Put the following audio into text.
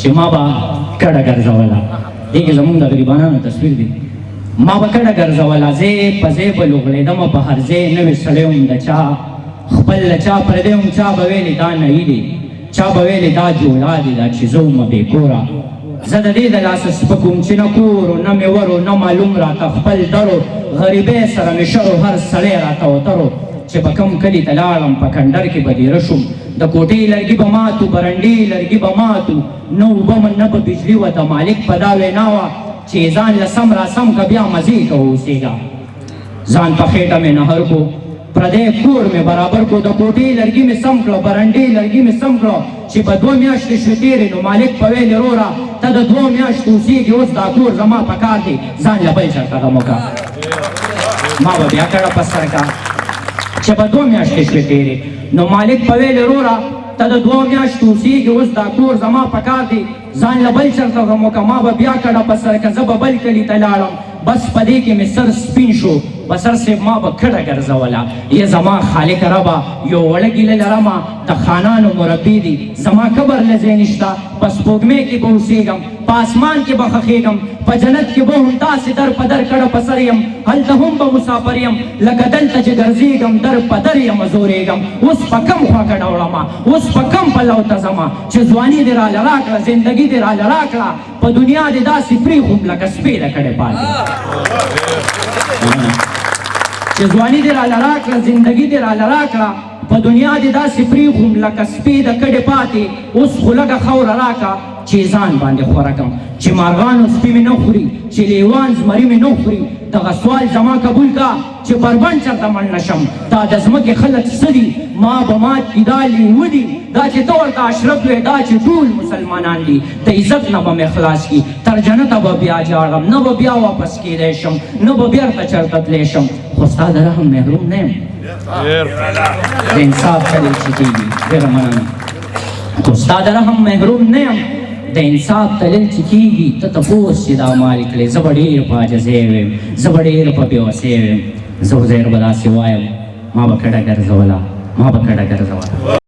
چې ما به کډه ګرځوله. دې کې زمونږ د غریبانو تصویر دی. ما به کډه ګرځوله، ځای په ځای به لوغړېدمه په هر ځای، نوې سړی وم د چا، خپل له چا پردی وم. چا به ویلې دا نهي دی، چا به ویلې دا جوړا دی، دا چې زه ومه بې کوره. زه د دې د لاسه سپک وم چې نه کور و نه مې ور و نه معلوم راته خپل در و، غریبۍ سره مې شر و هر سړی راته وتر و. چې به کوم کلي ته لاړم په کنډر کې به دیره شوم، د کوټې لرګي به ماتو، برنډې لرګي به ماتو، نه اوبه نه به بجلي وه. د مالک په دا وینا وه چې ځان له سم را سم که بیا مزې کوه اوسېږه. ځان په خېټه مې نهر کو، پردی کور مې برابر کو، د کوټې لرګي مې سم کړه، برنډې لرګي مې سم کړه. چې په 2 میاشتې شوې تېرې نو مالک په ویلې وروره ته د 2 میاشتو اوسېږي، اوس دا کور زما په کار دی، ځان له بل چېرته غم وکړه. ما به بیا کړه په سر کا چې په 2 میاشتې شوې تېرې نو مالک په ویلې وروره ته د 2 میاشتو اوسېږي، اوس دا کور زما په کار دی، ځان له بل چېرته غم وکړه. ما به بیا کړه په سر کا، زه به بل کلي ته لاړم، بس په دې کې مې سر سپین شو. بسر صاحب ما به کډه ګرځوله. یې زما خالق ربه یو وړه ګیله لرمه، د خانانو مربي دي، زما قبر له ځای نشته، په سپوږمۍ کې به اوسېږم، په اسمان کې به ښخېږم، په جنت کې به هم داسې در په در کډه په سر یم، هلته هم به مسافر یم، لکه دلته چې ګرځېږم در په در یم زورېږم. اوس په کم خوا کډه وړمه، اوس په کم پلو ته ځمه، چې ځواني دې راله راکړه، زندګي دې راله راکړه، په دنیا دې داسې پرېښوم لکه سپې د کډې پاتې. چې ځواني دې راله راکړه، زندګي دې راله راکړه، په دنیا دې داسې پرېښوم لکه سپې د کډې پاتې. اوس خو لږه خاوره راکړه چې ځان باندې خوره کړم، چې مارغانو سپي مې نه خوري، چې لیوان زمري مې نه خوري. دغه سوال زما قبول کا چې بربند چېرته مړ نه شم. دا د ځمکې خلک څه دي؟ ما به مات کي دا لیوه دي، دا چې ته ورته اشرف وې، دا چې ټول مسلمانان دي. د عزت نه به مې خلاص کي، تر جنته به بیا جاړم، نه به بیا واپس کېدی شم، نه به بیرته چېرته تلی شم. خو ستا د رحم محروم نه یم، د انصاف چلې چې کېږي. ډېره مننه. خو ستا د رحم محروم نه یم، د انصاف تلل چې کېږي. ته تپوس چې دا مال کړې، زه به ډېر په عاجزۍ ویم، زه به ډېر په بېوسۍ ویم. زه عزیر به داسې وایم، ما به کډه ګرځوله، ما به کډه ګرځوله.